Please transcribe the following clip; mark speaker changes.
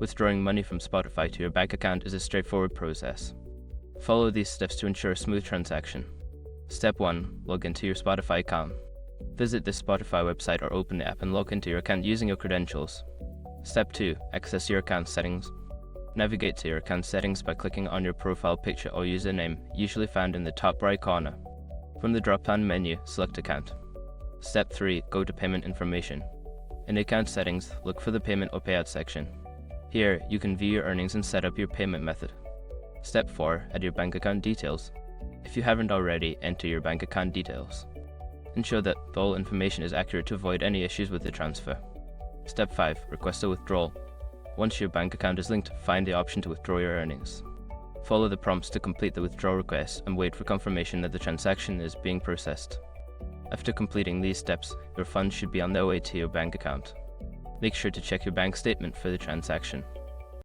Speaker 1: Withdrawing money from Spotify to your bank account is a straightforward process. Follow these steps to ensure a smooth transaction. Step 1. Log into your Spotify account. Visit the Spotify website or open the app and log into your account using your credentials. Step 2. Access your account settings. Navigate to your account settings by clicking on your profile picture or username, usually found in the top right corner. From the drop-down menu, select Account. Step 3. Go to Payment Information. In the account settings, look for the Payment or Payout section. Here, you can view your earnings and set up your payment method. Step 4. Add your bank account details. If you haven't already, enter your bank account details. Ensure that all information is accurate to avoid any issues with the transfer. Step 5. Request a withdrawal. Once your bank account is linked, find the option to withdraw your earnings. Follow the prompts to complete the withdrawal request and wait for confirmation that the transaction is being processed. After completing these steps, your funds should be on their way to your bank account. Make sure to check your bank statement for the transaction.